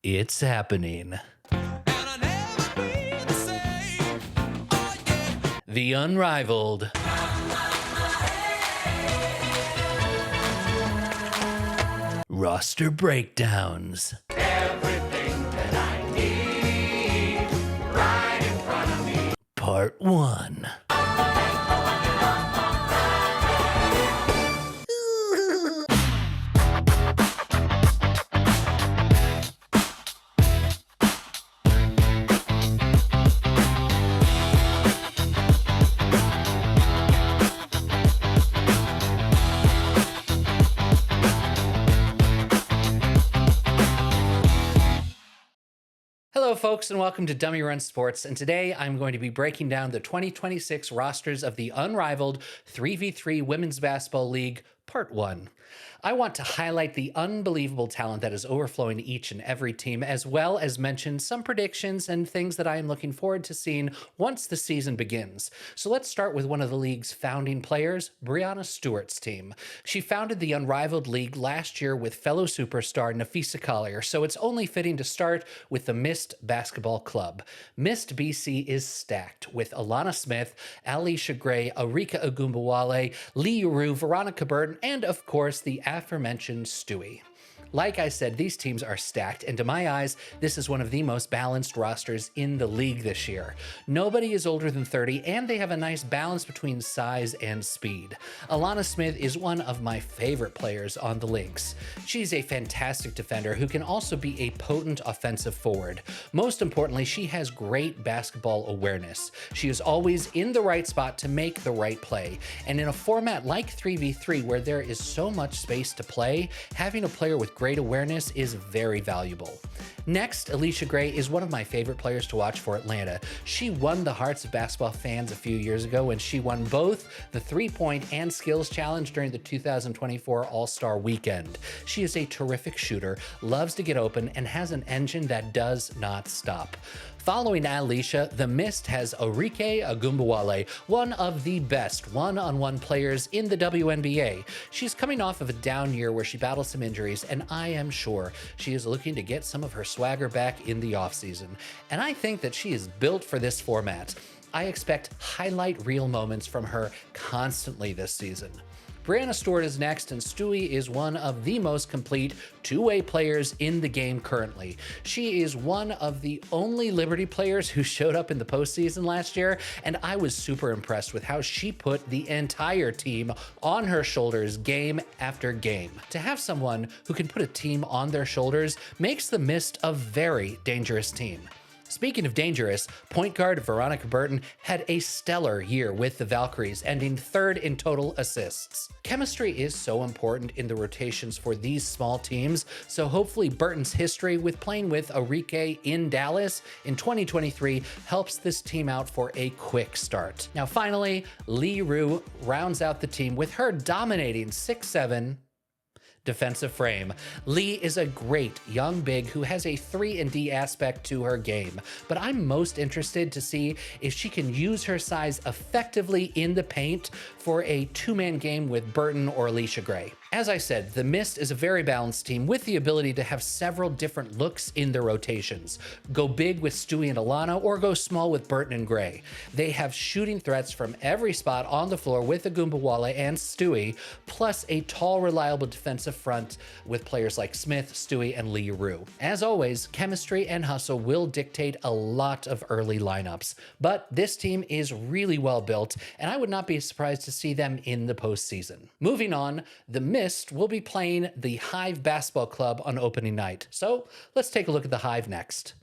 It's happening. The Unrivaled Roster Breakdowns. Everything that I need right in front of me. Part 1. Hello, folks, and welcome to Dummy Run Sports. And today I'm going to be breaking down the 2026 rosters of the Unrivaled 3v3 Women's Basketball League, Part 1. I want to highlight the unbelievable talent that is overflowing each and every team, as well as mention some predictions and things that I am looking forward to seeing once the season begins. So let's start with one of the league's founding players, Breanna Stewart's team. She founded the Unrivaled League last year with fellow superstar Nafisa Collier, so it's only fitting to start with the Mist Basketball Club. Mist BC is stacked with Alana Smith, Alicia Gray, Arika Agumbawale, Lee Uru, Veronica Burton, and of course the aforementioned Stewie. Like I said, these teams are stacked, and to my eyes, this is one of the most balanced rosters in the league this year. Nobody is older than 30, and they have a nice balance between size and speed. Alana Smith is one of my favorite players on the Lynx. She's a fantastic defender who can also be a potent offensive forward. Most importantly, she has great basketball awareness. She is always in the right spot to make the right play, and in a format like 3v3 where there is so much space to play, having a player with great awareness is very valuable. Next, Alicia Gray is one of my favorite players to watch for Atlanta. She won the hearts of basketball fans a few years ago when she won both the three-point and skills challenge during the 2024 All-Star Weekend. She is a terrific shooter, loves to get open, and has an engine that does not stop. Following Alicia, the Mist has Arike Agumbawale, one of the best one-on-one players in the WNBA. She's coming off of a down year where she battled some injuries, and I am sure she is looking to get some of her swagger back in the offseason. And I think that she is built for this format. I expect highlight reel moments from her constantly this season. Breanna Stewart is next, and Stewie is one of the most complete two-way players in the game currently. She is one of the only Liberty players who showed up in the postseason last year, and I was super impressed with how she put the entire team on her shoulders game after game. To have someone who can put a team on their shoulders makes the Mist a very dangerous team. Speaking of dangerous, point guard Veronica Burton had a stellar year with the Valkyries, ending third in total assists. Chemistry is so important in the rotations for these small teams, so hopefully Burton's history with playing with Arike in Dallas in 2023 helps this team out for a quick start. Now finally, Lee Ru rounds out the team with her dominating 6'7" defensive frame. Lee is a great young big who has a 3-and-D aspect to her game, but I'm most interested to see if she can use her size effectively in the paint for a two-man game with Burton or Alicia Gray. As I said, the Mist is a very balanced team with the ability to have several different looks in their rotations. Go big with Stewie and Alana, or go small with Burton and Gray. They have shooting threats from every spot on the floor with Agumbawale and Stewie, plus a tall, reliable defensive front with players like Smith, Stewie, and Lee Ru. As always, chemistry and hustle will dictate a lot of early lineups, but this team is really well built, and I would not be surprised to see them in the postseason. Moving on, the Mist will be playing the Hive Basketball Club on opening night. So let's take a look at the Hive next.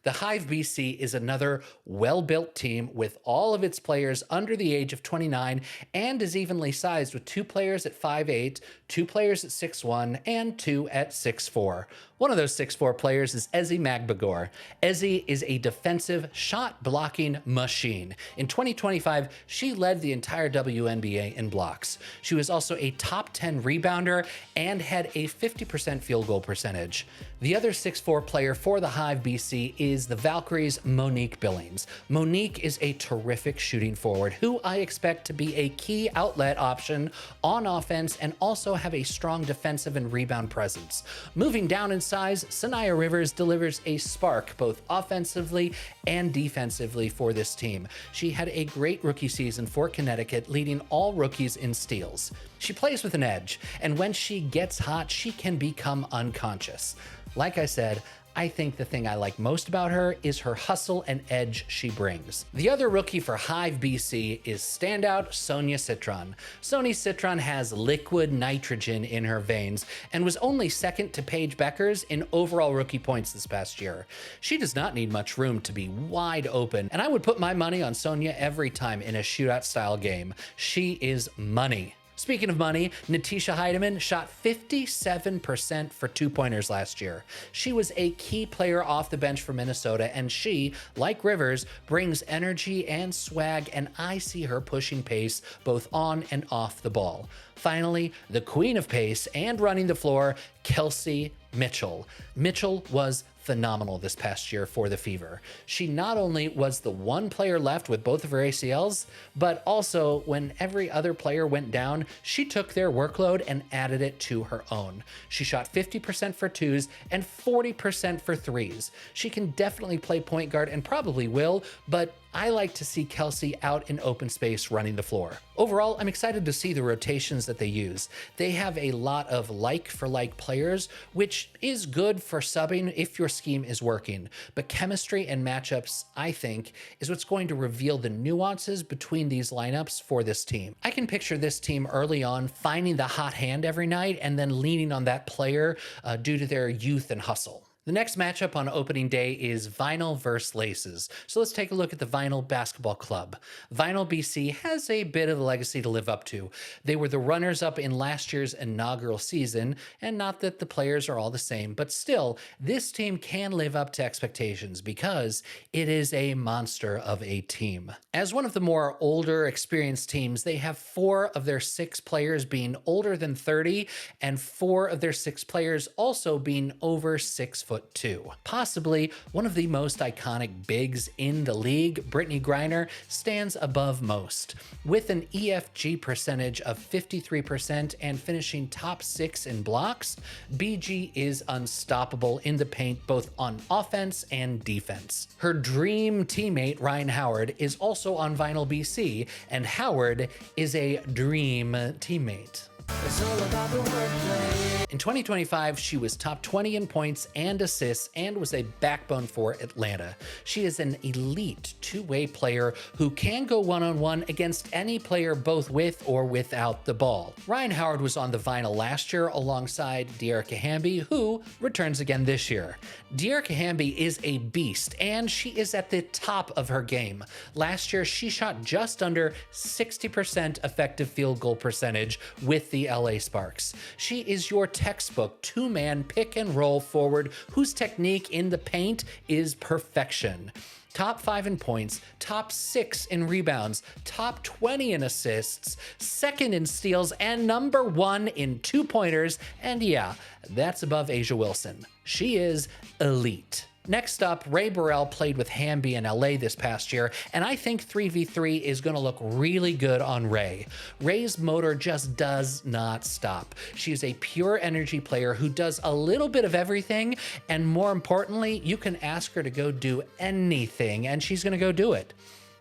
The Hive BC is another well-built team with all of its players under the age of 29 and is evenly sized with 2 players at 5'8", 2 players at 6'1", and 2 at 6'4". One of those 6'4" players is Ezi Magbagor. Ezi is a defensive shot-blocking machine. In 2025, she led the entire WNBA in blocks. She was also a top 10 rebounder and had a 50% field goal percentage. The other 6'4" player for the Hive BC is the Valkyries' Monique Billings. Monique is a terrific shooting forward who I expect to be a key outlet option on offense and also have a strong defensive and rebound presence. Moving down in size, Sanaya Rivers delivers a spark both offensively and defensively for this team. She had a great rookie season for Connecticut, leading all rookies in steals. She plays with an edge, and when she gets hot, she can become unconscious. Like I said, I think the thing I like most about her is her hustle and edge she brings. The other rookie for Hive BC is standout Sonia Citron. Sonia Citron has liquid nitrogen in her veins and was only second to Paige Beckers in overall rookie points this past year. She does not need much room to be wide open, and I would put my money on Sonia every time in a shootout style game. She is money. Speaking of money, Natisha Heidemann shot 57% for two-pointers last year. She was a key player off the bench for Minnesota, and she, like Rivers, brings energy and swag, and I see her pushing pace both on and off the ball. Finally, the queen of pace and running the floor, Kelsey Mitchell. Mitchell was phenomenal this past year for the Fever. She not only was the one player left with both of her ACLs, but also when every other player went down, she took their workload and added it to her own. She shot 50% for twos and 40% for threes. She can definitely play point guard and probably will, but I like to see Kelsey out in open space running the floor. Overall, I'm excited to see the rotations that they use. They have a lot of like-for-like players, which is good for subbing if your scheme is working. But chemistry and matchups, I think, is what's going to reveal the nuances between these lineups for this team. I can picture this team early on finding the hot hand every night and then leaning on that player due to their youth and hustle. The next matchup on opening day is Vinyl versus Laces. So let's take a look at the Vinyl Basketball Club. Vinyl BC has a bit of a legacy to live up to. They were the runners-up in last year's inaugural season, and not that the players are all the same, but still, this team can live up to expectations because it is a monster of a team. As one of the more older, experienced teams, they have 4 of their 6 players being older than 30, and 4 of their 6 players also being over 6'2". Possibly one of the most iconic bigs in the league, Brittany Griner stands above most. With an EFG percentage of 53% and finishing top 6 in blocks, BG is unstoppable in the paint both on offense and defense. Her dream teammate, Ryan Howard, is also on Vinyl BC, and Howard is a dream teammate. It's all about the wordplay. In 2025, she was top 20 in points and assists and was a backbone for Atlanta. She is an elite two-way player who can go one-on-one against any player both with or without the ball. Ryan Howard was on the Vinyl last year alongside Dearica Hamby, who returns again this year. Dearica Hamby is a beast, and she is at the top of her game. Last year, she shot just under 60% effective field goal percentage with the LA Sparks. She is your textbook two-man pick and roll forward whose technique in the paint is perfection. Top 5 in points, top 6 in rebounds, top 20 in assists, second in steals, and number 1 in two-pointers. And yeah, that's above Asia Wilson. She is elite. Next up, Ray Burrell played with Hamby in LA this past year, and I think 3v3 is going to look really good on Ray. Ray's motor just does not stop. She's a pure energy player who does a little bit of everything, and more importantly, you can ask her to go do anything, and she's going to go do it.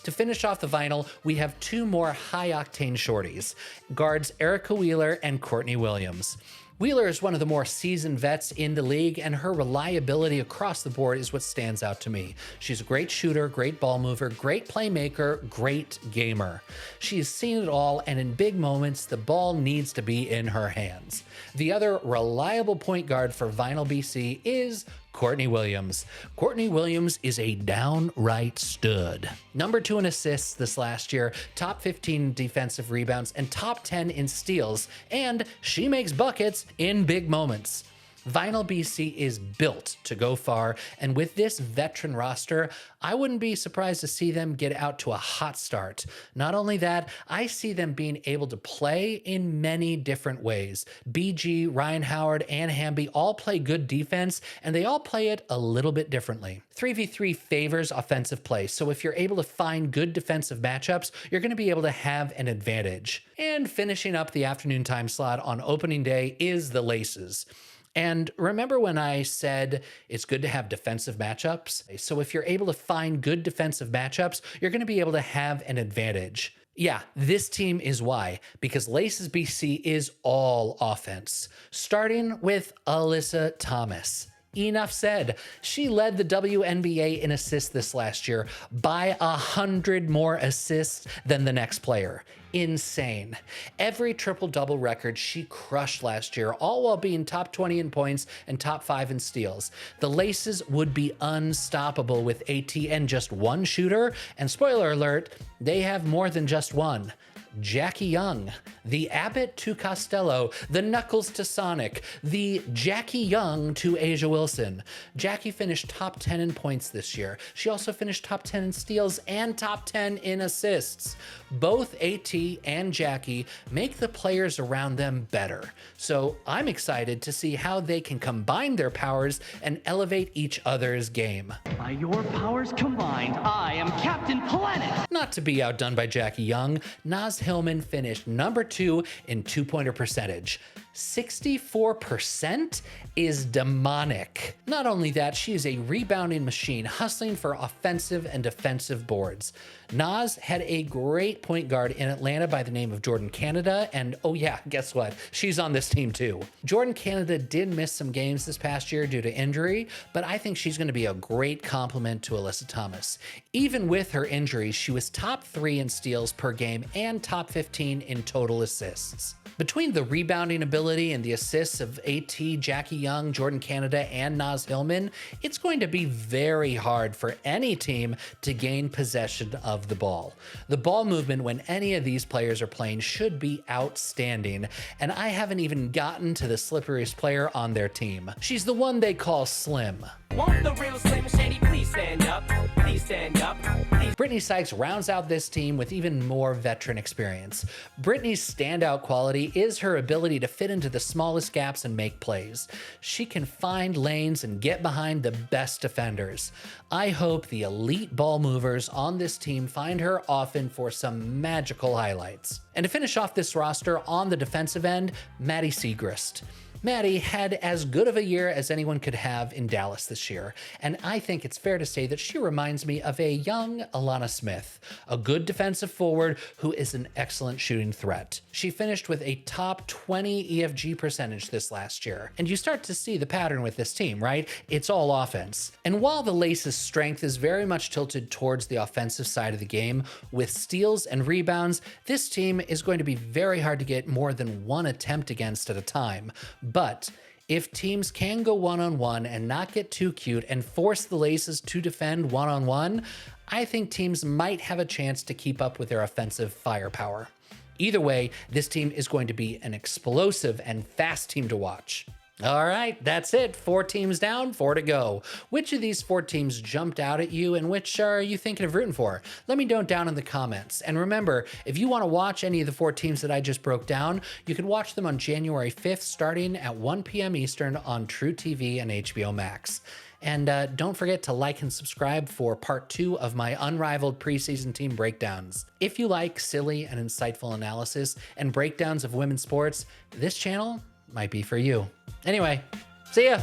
To finish off the Vinyl, we have 2 more high-octane shorties, guards Erica Wheeler and Courtney Williams. Wheeler is one of the more seasoned vets in the league, and her reliability across the board is what stands out to me. She's a great shooter, great ball mover, great playmaker, great gamer. She's seen it all, and in big moments, the ball needs to be in her hands. The other reliable point guard for Vinyl BC is Courtney Williams. Courtney Williams is a downright stud. Number 2 in assists this last year, top 15 in defensive rebounds, and top 10 in steals, and she makes buckets in big moments. Vinyl BC is built to go far, and with this veteran roster, I wouldn't be surprised to see them get out to a hot start. Not only that, I see them being able to play in many different ways. BG, Ryan Howard, and Hamby all play good defense, and they all play it a little bit differently. 3v3 favors offensive play, so if you're able to find good defensive matchups, you're going to be able to have an advantage. And finishing up the afternoon time slot on opening day is the Laces. And remember when I said it's good to have defensive matchups? So if you're able to find good defensive matchups, you're going to be able to have an advantage. Yeah, this team is why, because Laces BC is all offense, starting with Alyssa Thomas. Enough said. She led the WNBA in assists this last year by 100 more assists than the next player. Insane. Every triple-double record she crushed last year, all while being top 20 in points and top 5 in steals. The Laces would be unstoppable with AT and just one shooter, and spoiler alert, they have more than just one. Jackie Young, the Abbott to Costello, the Knuckles to Sonic, the Jackie Young to Asia Wilson. Jackie finished top 10 in points this year. She also finished top 10 in steals and top 10 in assists. Both AT and Jackie make the players around them better. So I'm excited to see how they can combine their powers and elevate each other's game. By your powers combined, I am Captain Planet! Not to be outdone by Jackie Young, Naz Hillman finished number 2 in two-pointer percentage. 64% is demonic. Not only that, she is a rebounding machine, hustling for offensive and defensive boards. Naz had a great point guard in Atlanta by the name of Jordan Canada, and oh yeah, guess what? She's on this team too. Jordan Canada did miss some games this past year due to injury, but I think she's going to be a great complement to Alyssa Thomas. Even with her injuries, she was top 3 in steals per game and top 15 in total assists. Between the rebounding ability and the assists of AT, Jackie Young, Jordan Canada, and Naz Hillman, it's going to be very hard for any team to gain possession of the ball. The ball movement when any of these players are playing should be outstanding, and I haven't even gotten to the slipperiest player on their team. She's the one they call Slim. Want the real Slim Shady? Please stand up. Please stand up. Please. Brittany Sykes rounds out this team with even more veteran experience. Brittany's standout quality is her ability to fit into the smallest gaps and make plays. She can find lanes and get behind the best defenders. I hope the elite ball movers on this team find her often for some magical highlights. And to finish off this roster on the defensive end, Maddie Siegrist. Maddie had as good of a year as anyone could have in Dallas this year, and I think it's fair to say that she reminds me of a young Alana Smith, a good defensive forward who is an excellent shooting threat. She finished with a top 20 EFG percentage this last year, and you start to see the pattern with this team, right? It's all offense. And while the Laces' strength is very much tilted towards the offensive side of the game, with steals and rebounds, this team is going to be very hard to get more than one attempt against at a time. But if teams can go one-on-one and not get too cute and force the Laces to defend one-on-one, I think teams might have a chance to keep up with their offensive firepower. Either way, this team is going to be an explosive and fast team to watch. All right, that's it. 4 teams down, 4 to go. Which of these 4 teams jumped out at you and which are you thinking of rooting for? Let me know down in the comments. And remember, if you want to watch any of the 4 teams that I just broke down, you can watch them on January 5th starting at 1 p.m. Eastern on True TV and HBO Max. And don't forget to like and subscribe for part 2 of my Unrivaled preseason team breakdowns. If you like silly and insightful analysis and breakdowns of women's sports, this channel might be for you. Anyway, see ya.